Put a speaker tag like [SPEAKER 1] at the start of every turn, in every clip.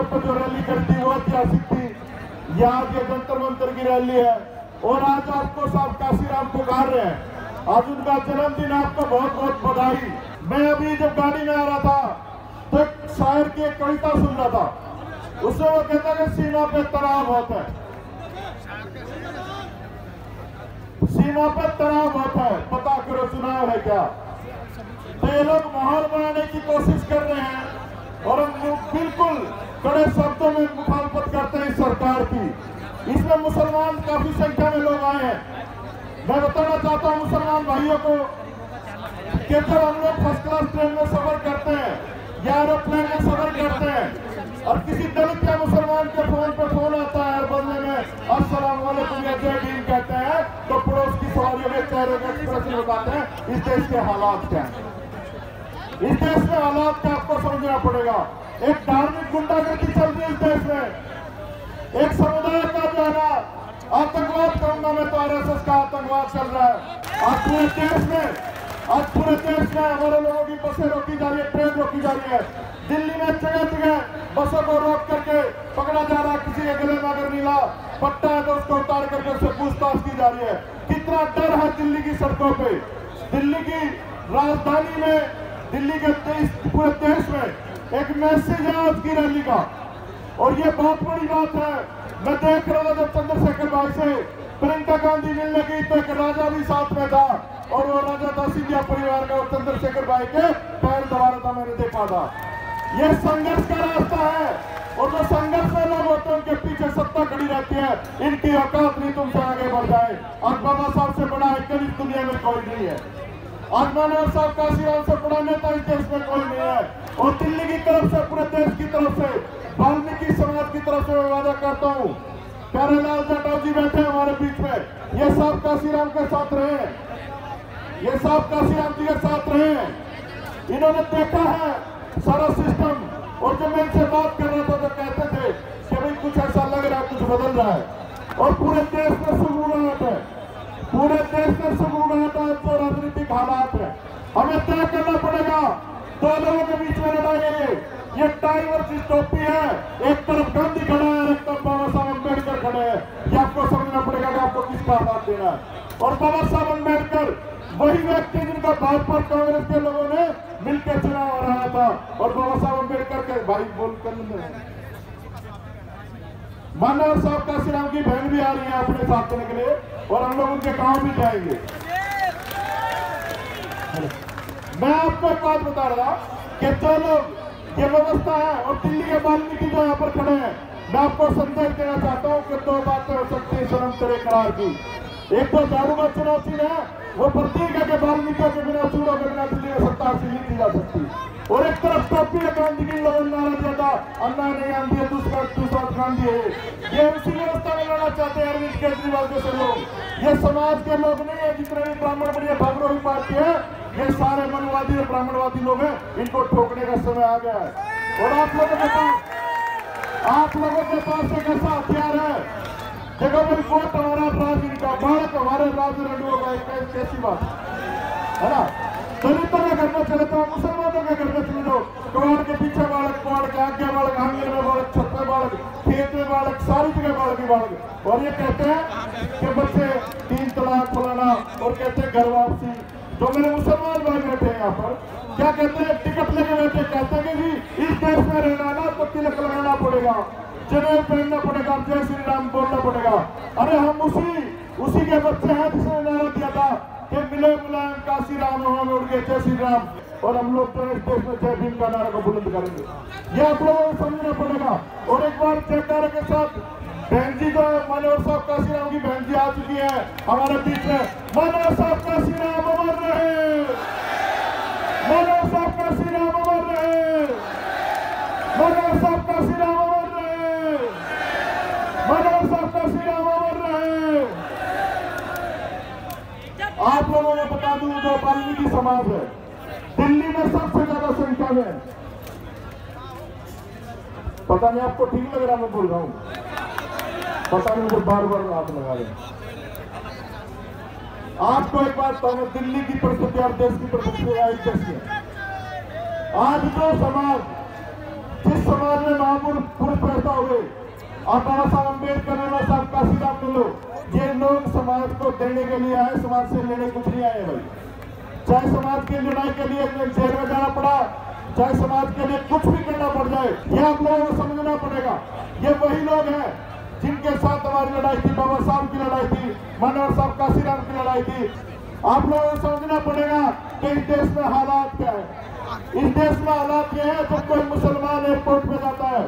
[SPEAKER 1] जगह पर जो रैली करी थी वो ऐतिहासिक थी। ये आज ये जंतर मंतर की रैली है और आज आपको साहब काशीराम पुकार रहे हैं। आज उनका जन्मदिन, आपको बहुत बहुत बधाई। मैं अभी जब गाड़ी में आ रहा था तो एक शायर की एक कविता सुन रहा था, उससे वो कहता है कि सीमा पे तनाव होता है, सीमा पे तनाव होता है, पता करो चुनाव है क्या। तो ये लोग माहौल बनाने की कोशिश कर रहे हैं और हम बिल्कुल कड़े शब्दों में मुखालफत करते हैं इस सरकार की। इसमें मुसलमान काफी संख्या में लोग आए हैं। मैं बताना चाहता हूं मुसलमान भाइयों को कि जब हम लोग फर्स्ट क्लास ट्रेन में सफर करते हैं या एरोप्लेन में सफर करते हैं और किसी दलित या मुसलमान के फोन पे फोन आता है और बंदे में अस्सलाम वालेकुम या जय भीम कहते हैं, तो पड़ोस की सवारियों के चेहरे का एक्सप्रेशन बताते हैं इस देश के हालात क्या है। इस देश में हालात का आपको समझना पड़ेगा। एक धार्मिक गुंडागर्दी चल रही है इस देश में। एक समुदाय का जो है ना आतंकवाद कहूंगा मैं तो आरएसएस का आतंकवाद चल रहा है। आज पूरे देश में हमारे लोगों की बसें रोकी जा रही है, ट्रेन रोकी जा रही है। दिल्ली में जगह जगह बसों को रोक करके पकड़ा जा रहा है। किसी के गले में अगर नीला पट्टा है तो उसको उतार करके उससे पूछताछ की जा रही है। कितना डर है दिल्ली की सड़कों पे। दिल्ली की राजधानी में, दिल्ली के पूरे देश में एक मैसेज है आज की रैली का और ये बहुत बड़ी बात है। मैं देख रहा था जब चंद्रशेखर भाई से प्रियंका गांधी मिलने गई तो एक राजा भी साथ में था और वो राजा था सिंधिया परिवार का और चंद्रशेखर भाई के पैर दबा रहा था, मैंने देखा था। ये संघर्ष का रास्ता है और जो संघर्ष में लोग होते हैं उनके पीछे सत्ता खड़ी रहती है। इनकी औकात नहीं तुमसे आगे बढ़ जाए। आज बाबा साहब से बड़ा एक इस दुनिया में कोई नहीं है। आज मानव साहब काशीराम से बड़ा नेता इस देश में कोई नहीं है। और दिल्ली की तरफ से, पूरे देश की तरफ से, वाल्मीकि समाज की तरफ से मैं वादा करता हूँ, प्यारेलाल जाटव जी बैठे हमारे बीच में, ये साहब काशीराम के साथ रहे हैं, ये साहब काशीराम जी के साथ रहे हैं। इन्होंने देखा है सारा सिस्टम। और जब मैं इनसे बात कर रहा था तो कहते थे कि भाई कुछ ऐसा लग रहा है, कुछ बदल रहा है। और पूरे देश में सुगुनाहट है, पूरे देश में सुगुनाहट है। जो राजनीतिक हालात है हमें तय करना पड़ेगा। दो लोगों के बीच में लड़ाई है। ये टाइगर की टोपी है, एक तरफ गांधी खड़ा है, एक तरफ बाबा साहब अम्बेडकर खड़े हैं। ये आपको समझना पड़ेगा कि आपको किसका साथ देना है। और बाबा साहब अम्बेडकर वही व्यक्ति जिनका भाजपा कांग्रेस के लोगों ने मिलकर चुनाव हराया था। और बाबा साहब अम्बेडकर के भाई बोल कर मानव साहब काशीराम की बहन भी आ रही है अपने साथ देने के लिए और हम लोग उनके गांव भी जाएंगे। मैं आपको एक बात बता रहा कि जो लोग ये व्यवस्था है और दिल्ली के वाल्मीकि जो यहाँ पर खड़े हैं, मैं आपको संदेश देना चाहता हूँ कि दो बातें हो सकती है सनम तेरे करार की। एक तो झाड़ू का चुनाव चिन्ह है, वो प्रतीक है कि वाल्मीकियों के बिना, चूड़ों के बिना दिल्ली में सत्ता हासिल नहीं की जा सकती। और एक तरफ टोपी है गांधी की, लोगों ने नारा दिया था अन्ना नहीं आंधी है, दूसरा गांधी है। ये उसी व्यवस्था में लड़ना चाहते हैं अरविंद केजरीवाल जैसे लोग। ये समाज के लोग नहीं है, जितने भी ब्राह्मण बढ़िया भागरोही पार्टी है, ये सारे मनवादी और ब्राह्मणवादी लोग हैं। इनको ठोकने का समय आ गया है। और आप लोगों के पास एक ऐसा हथियार है, देखो मेरी कोर्ट हमारा राजनीति का बालक हमारे राजनीतियों का एक कैसी बात है ना। दलितों के घर में चले तो मुसलमानों के घर में चले जाओ, कबाड़ के पीछे बालक, कबाड़ के आगे बालक, आंगन में बालक, छत में बालक, खेत में बालक, सारी जगह बालक ही बालक। और ये कहते हैं कि बच्चे 3 तलाक फलाना और कहते हैं घर वापसी। जो मेरे मुसलमान भाई बैठे हैं यहाँ पर क्या कहते हैं, टिकट लेके बैठे, कहते हैं कि जी इस देश में रहना ना तो तिलक लगाना पड़ेगा, जनेऊ पहनना पड़ेगा, जय श्री राम बोलना पड़ेगा। अरे हम उसी के बच्चे हैं जिसने नारा दिया था कि मिले मुलायम काशीराम हवा में उड़ गए जय श्री राम। और हम लोग तो इस देश में जय भीम का नारा को बुलंद करेंगे। ये आप लोगों को समझना पड़ेगा। और एक बार जयकारा के साथ बहन जी जो मानव साहब काशीराम की बहन जी आ चुकी है हमारे बीच में। मानव साहब काशीराम अमर रहे, मानव साहब काशीराम अमर रहे, मानव साहब काशीराम अमर रहे, मानव साहब काशीराम अमर रहे। आप लोगों को बता दूं, जो वाल्मीकि समाज है दिल्ली में सबसे ज्यादा संख्या में, पता नहीं आपको ठीक लग रहा मैं बोल रहा हूं, पता नहीं मुझे बार बार हाथ लगा रहे। आपको एक बात बताऊं, दिल्ली की परिस्थिति और देश की परिस्थिति एक जैसी है। आज जो समाज, जिस समाज में महापुरुष पैदा हुए और बाबा साहब अम्बेडकर, बाबा साहब काशीराम नेहरू, ये लोग समाज को देने के लिए आए, समाज से लेने कुछ नहीं आए भाई। चाहे समाज की लड़ाई के लिए जेल में जाना पड़ा, चाहे समाज के लिए कुछ भी करना पड़ जाए, ये आप लोगों को समझना पड़ेगा। ये वही लोग हैं जिनके साथ हमारी लड़ाई थी, बाबा साहब की लड़ाई थी, मानव साहब काशीराम की लड़ाई थी। आप लोगों को समझना पड़ेगा कि इस देश में हालात क्या है। इस देश में हालात ये है, जब कोई मुसलमान एयरपोर्ट पे जाता है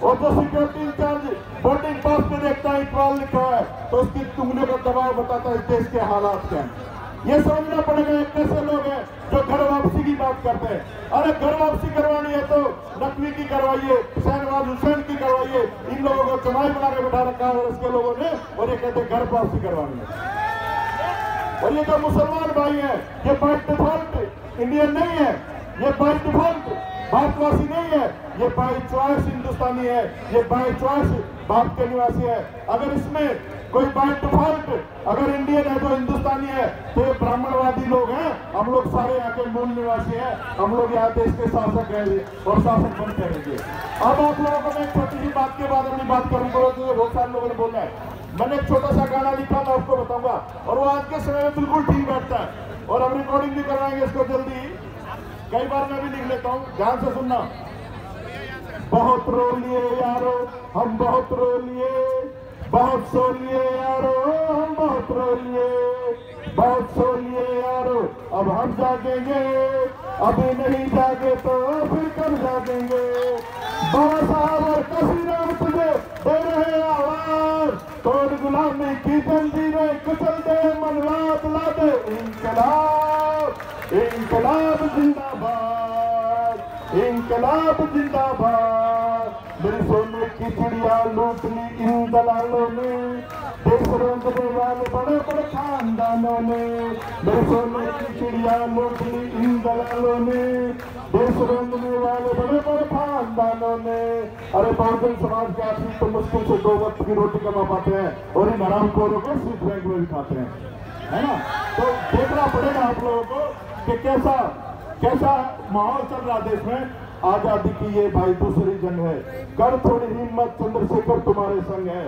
[SPEAKER 1] और जो सिक्योरिटी इंचार्ज बोर्डिंग पास पे देखता है इकबाल लिखा है, तो उसकी उंगलियों का दबाव बताता है इस देश के हालात क्या है। ये समझना पड़ेगा एक कैसे लोग हैं जो घर वापसी की बात करते हैं। अरे घर वापसी करवानी है तो नकवी की करवाइए, शहनवाज हुसैन की करवाइए। इन लोगों को चुनाव बना के बैठा रखा है इसके लोगों ने, और ये कहते हैं घर वापसी करवानी है। और ये जो मुसलमान भाई है, ये बाय डिफॉल्ट इंडियन नहीं है, ये बाय डिफॉल्ट भारतवासी नहीं है, ये बाय चॉइस हिंदुस्तानी है, ये बाय चॉइस भारत के निवासी है। अगर इसमें कोई बाय डिफॉल्ट अगर इंडियन है तो हिंदुस्तानी है, तो ये ब्राह्मणवादी लोग हैं। हम लोग सारे यहाँ के मूल निवासी हैं, हम लोग यहाँ देश के शासक हैं और शासक बनते रहेंगे। अब आप लोगों को मैं एक छोटी सी बात के बाद अपनी बात करूंगा, बहुत सारे लोगों ने बोला है। मैंने एक छोटा सा गाना लिखा, मैं आपको बताऊंगा, और वो आज के समय में बिल्कुल ठीक बैठता है, और हम रिकॉर्डिंग भी करवाएंगे इसको जल्दी। कई बार मैं भी लिख लेता हूँ, ध्यान से सुनना। बहुत रो लिए यारो हम, बहुत रो लिए, बहुत सो लिए यारो हम, बहुत रो लिए, बहुत सो लिए यारो अब हम जागेंगे, अभी नहीं जागे तो फिर कब जागेंगे। बाबा साहब और काशीराम तुझे दे रहे आवाज, तोड़ गुलामी की जंजीरें, कुचल दे मनवाद, ला दे इंकलाब, इंकलाब जिंदाबाद, इंकलाब जिंदाबाद। मेरी सोने की चिड़िया लूट ली इन दलालों ने, देश रोकने वाले बड़े बड़े खानदानों ने। मेरी सोने की चिड़िया लूट ली इन दलालों ने, देश रोकने वाले बड़े बड़े खानदानों ने। अरे बहुजन समाज के आदमी तो मुश्किल से 2 वक्त की रोटी कमा पाते हैं, और इन हरामखोरों को स्वीट बैंक में भी खाते हैं, है ना। तो देखना पड़ेगा आप लोगों को कि कैसा माहौल चल रहा देश में। आजादी की ये भाई दूसरी जंग है, कर थोड़ी हिम्मत चंद्रशेखर तुम्हारे संग है।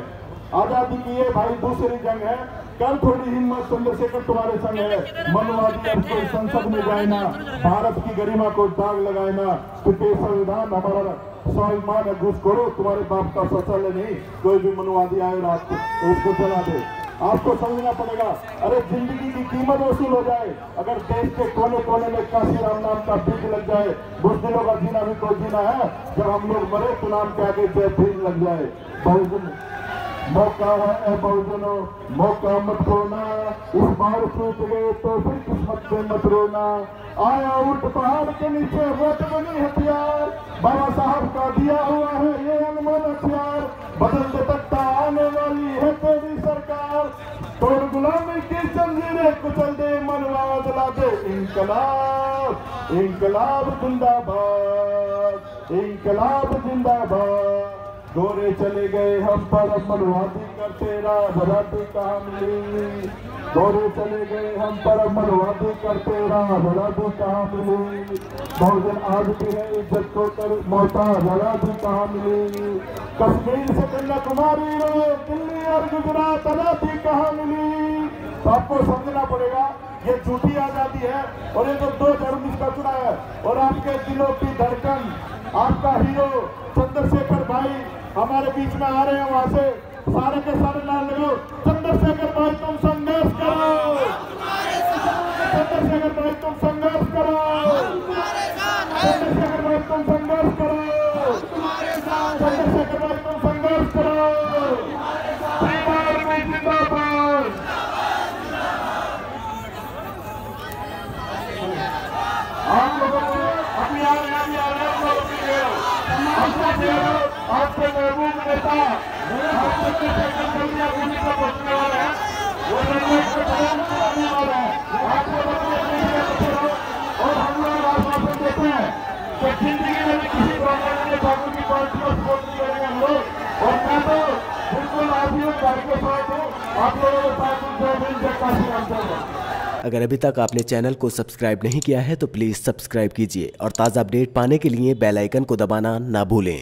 [SPEAKER 1] आजादी की ये भाई दूसरी जंग है, कर थोड़ी हिम्मत चंद्रशेखर तुम्हारे संग है। मनवादी अब कोई संसद में जाए ना, भारत की गरिमा को दाग लगाए ना, क्योंकि संविधान हमारा स्वाभिमान है। घूसखोरो तुम्हारे बाप का शौचालय नहीं, कोई भी मनवादी आए रात को उसको जला दे। आपको समझना पड़ेगा। अरे जिंदगी की कीमत वसूल हो जाए, अगर देश के कोने कोने में काशीराम नाम का बीज लग जाए, बुज़दिलों का जीना भी कोई जीना है। जब हम लोग मरे तो नाम के आगे जय भीम लग जाए। बहुजन मौका है बहुजनों, मौका मत खोना, इस बार छूट गए तो फिर किस्मत पे मत रोना। आया उठ पहाड़ के नीचे वोट बनी हथियार, बाबा साहब का दिया हुआ है ये अनमोल हथियार। बदलते तख्ता आने वाली है तेरी सरकार, तोड़ गुलामी की जंजीरें, कुचल दे मनवाद, ला दे इंकलाब, इंकलाब जिंदाबाद, इंकलाब जिंदाबाद। गोरे चले गए हम पर अब मनवादी करते राजराती कहाँ मिली, गोरे चले गए हम पर अब मनवादी करते राजराती कहाँ मिली। बहुजन आज भी है इज्जत को कर मौता राजराती कहाँ मिली। कश्मीर से कन्याकुमारी रो, दिल्ली और गुजरात आजादी कहाँ मिली। तो आपको समझना पड़ेगा ये झूठी आजादी है, और ये तो 2019 का चुनाव है। और आपके दिलों की धड़कन, आपका हीरो चंद्रशेखर भाई हमारे बीच में आ रहे हैं, वहां से सारे के सारे नाम लगाओ। चंद्रशेखर भाई तुम संघर्ष करो, चंद्रशेखर भाई तुम संघर्ष करो, चंद्रशेखर भाई तुम संघर्ष करो, चंद्रशेखर भाई तुम संघर्ष करो। आप लोगों को अपनी आपके महबूब नेता भूमिका पहुंचने वाला है, वो करने वाला है। और हम लोग आश्वासन देते हैं कि जिंदगी में किसी प्रकार के ठाकुर की पार्टी को सपोर्ट नहीं करेंगे हम लोग। और मैं तो बिल्कुल आप ही भाई के साथ हूँ, आप लोगों के साथ जो भी काशीराम चल।
[SPEAKER 2] अगर अभी तक आपने चैनल को सब्सक्राइब नहीं किया है तो प्लीज़ सब्सक्राइब कीजिए और ताज़ा अपडेट पाने के लिए बेल आइकन को दबाना ना भूलें।